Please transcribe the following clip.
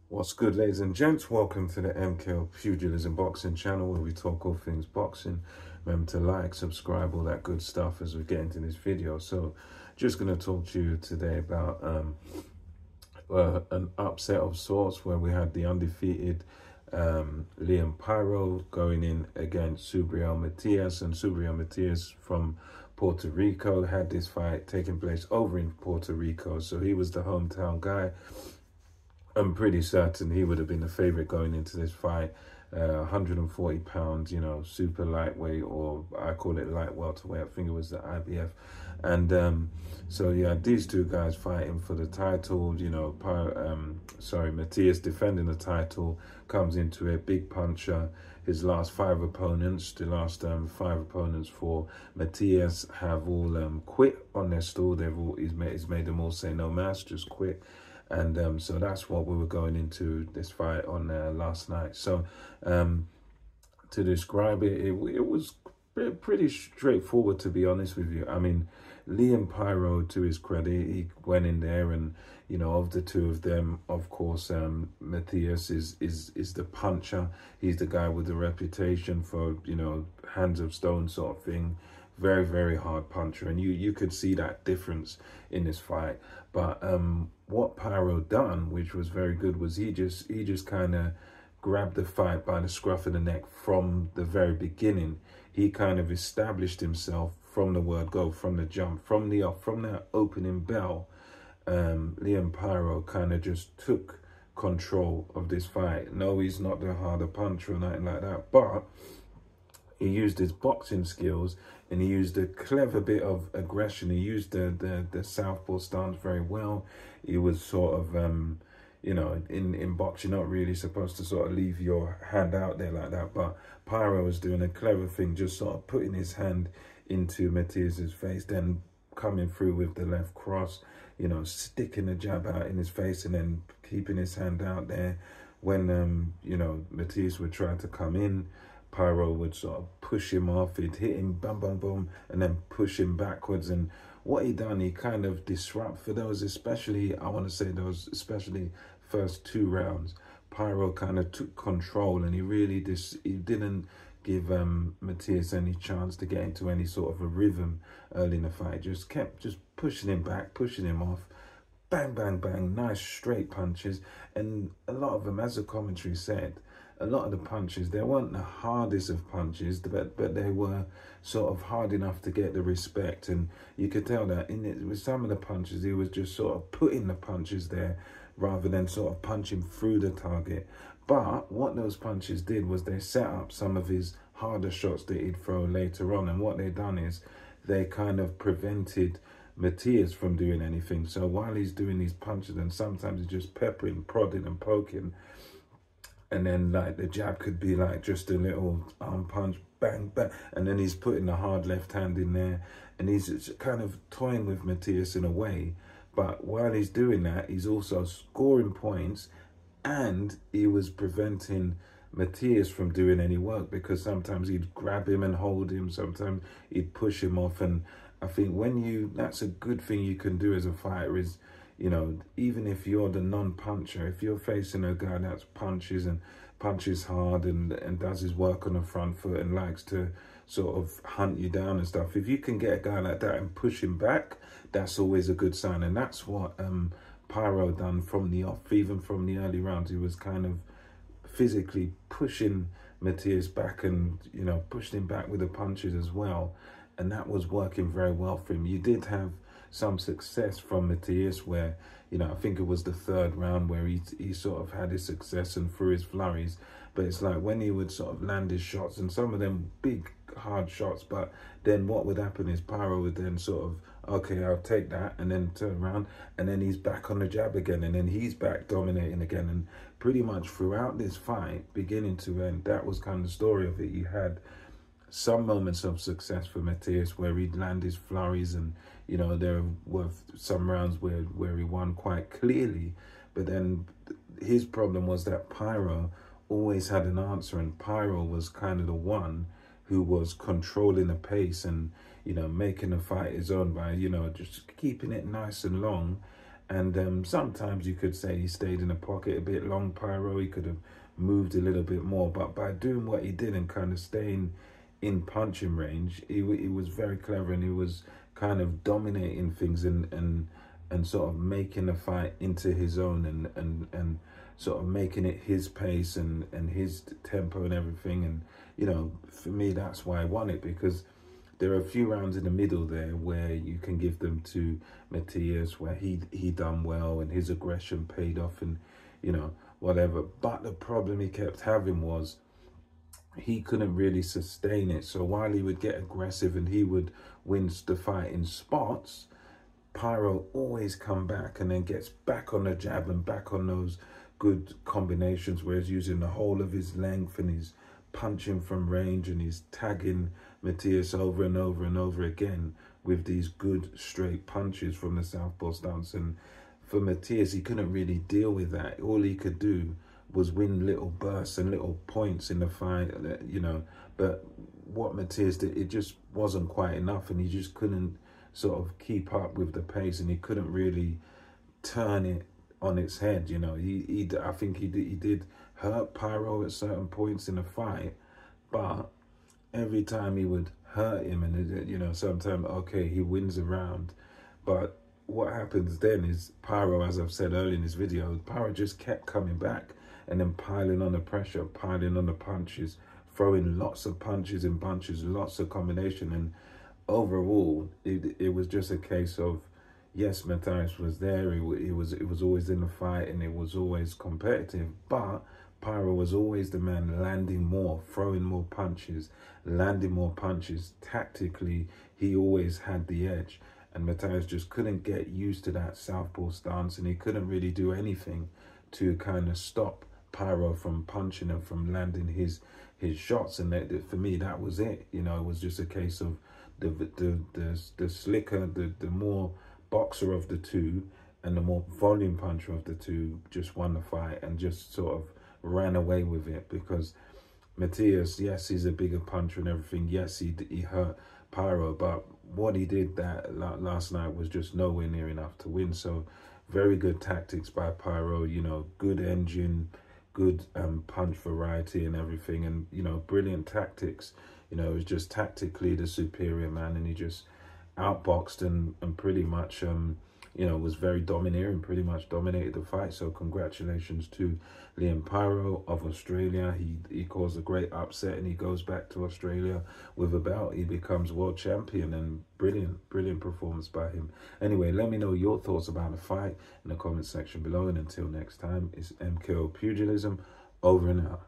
What's good, ladies and gents? Welcome to the MKO Pugilism Boxing channel, where we talk all things boxing. Remember to like, subscribe, all that good stuff as we get into this video. So just going to talk to you today about an upset of sorts, where we had the undefeated Liam Paro going in against Subriel Mattias. And Subriel Mattias from Puerto Rico had this fight taking place over in Puerto Rico, so he was the hometown guy. I'm pretty certain he would have been the favorite going into this fight. 140 pounds, you know, super lightweight, or I call it light welterweight. I think it was the IBF. And so yeah, these two guys fighting for the title. You know, Mattias defending the title, comes into a big puncher. His last five opponents, the last five opponents for Mattias have all quit on their stall. He's made them all say no mas, just quit. And so that's what we were going into this fight on last night. So to describe it, it was pretty straightforward, to be honest with you. I mean, Liam Paro, to his credit, he went in there, and you know, of the two of them, of course, Mattias is the puncher. He's the guy with the reputation for, you know, hands of stone sort of thing. Very, very hard puncher, and you could see that difference in this fight. But what Paro done, which was very good, was he just kind of grabbed the fight by the scruff of the neck from the very beginning. He kind of established himself from the word go, from the jump, from that opening bell. Liam Paro kind of just took control of this fight. No, he's not the harder puncher or nothing like that, but he used his boxing skills, and he used a clever bit of aggression. He used the southpaw stance very well. He was sort of, you know, in boxing, you're not really supposed to sort of leave your hand out there like that. But Paro was doing a clever thing, just sort of putting his hand into Mattias's face, then coming through with the left cross, you know, sticking the jab out in his face, and then keeping his hand out there. When, you know, Mattias would try to come in, Paro would sort of push him off. He'd hit him, boom, boom, boom, and then push him backwards. And what he done, he kind of disrupt for those, especially, I want to say those, especially first two rounds. Paro kind of took control, and he really he didn't give Mattias any chance to get into any sort of a rhythm early in the fight. Just kept pushing him back, pushing him off. Bang, bang, bang, nice straight punches. And a lot of them, as the commentary said, a lot of the punches, they weren't the hardest of punches, but they were sort of hard enough to get the respect. And you could tell that with some of the punches, he was just sort of putting the punches there rather than sort of punching through the target. But what those punches did was they set up some of his harder shots that he'd throw later on. And what they done is they kind of prevented Mattias from doing anything. So while he's doing these punches, and sometimes he's just peppering, prodding and poking, and then like the jab could be like just a little arm punch, bang, bang, and then he's putting the hard left hand in there, and he's kind of toying with Mattias in a way. But while he's doing that, he's also scoring points, and he was preventing Mattias from doing any work, because sometimes he'd grab him and hold him, sometimes he'd push him off. And I think that's a good thing you can do as a fighter is, you know, even if you're the non-puncher, if you're facing a guy that punches hard and does his work on the front foot and likes to sort of hunt you down and stuff, if you can get a guy like that and push him back, that's always a good sign. And that's what Paro done from the off. Even from the early rounds, he was kind of physically pushing Mattias back, and, you know, pushed him back with the punches as well. And that was working very well for him. You did have some success from Mattias where, you know, I think it was the third round where he sort of had his success and threw his flurries. But it's like when he would sort of land his shots, and some of them big, hard shots, but then what would happen is Paro would then sort of, okay, I'll take that, and then turn around, and then he's back on the jab again, and then he's back dominating again. And pretty much throughout this fight, beginning to end, that was kind of the story of it. You had some moments of success for Mattias where he'd land his flurries, and, you know, there were some rounds where he won quite clearly. But then his problem was that Paro always had an answer, and Paro was kind of the one who was controlling the pace and, you know, making the fight his own by, you know, just keeping it nice and long. And sometimes you could say he stayed in the pocket a bit long, Paro. He could have moved a little bit more. But by doing what he did and kind of staying in punching range, he was very clever, and he was kind of dominating things and sort of making the fight into his own and sort of making it his pace and his tempo and everything. And, you know, for me, that's why I won it, because there are a few rounds in the middle there where you can give them to Mattias, where he done well and his aggression paid off and, you know, whatever. But the problem he kept having was he couldn't really sustain it. So while he would get aggressive and he would win the fight in spots, Paro always come back and then gets back on the jab and back on those good combinations where he's using the whole of his length and he's punching from range and he's tagging Mattias over and over and over again with these good straight punches from the southpaw stance. And for Mattias, he couldn't really deal with that. All he could do was win little bursts and little points in the fight, you know. But what Mattias did, it just wasn't quite enough, and he just couldn't sort of keep up with the pace, and he couldn't really turn it on its head, you know. I think he did hurt Paro at certain points in the fight, but every time he would hurt him, and, you know, sometimes, okay, he wins a round, but what happens then is Paro, as I've said earlier in this video, Paro just kept coming back and then piling on the pressure, piling on the punches, throwing lots of punches and bunches, lots of combination. And overall, it was just a case of, yes, Mattias was there, it was always in the fight and it was always competitive, but Paro was always the man landing more, throwing more punches, landing more punches. Tactically, he always had the edge. And Mattias just couldn't get used to that southpaw stance, and he couldn't really do anything to kind of stop Paro from punching and from landing his shots. And for me, that was it. You know, it was just a case of the slicker, the more boxer of the two and the more volume puncher of the two just won the fight and just sort of ran away with it. Because Mattias, yes, he's a bigger puncher and everything. Yes, he hurt Paro, but what he did that last night was just nowhere near enough to win. So very good tactics by Paro, you know, good engine, good punch variety and everything, and, you know, brilliant tactics. You know, it was just tactically the superior man, and he just outboxed and pretty much you know, was very domineering, pretty much dominated the fight. So congratulations to Liam Paro of Australia. He caused a great upset and he goes back to Australia with a belt. He becomes world champion, and brilliant performance by him. Anyway, let me know your thoughts about the fight in the comment section below. And until next time, it's MKO Pugilism, over and out.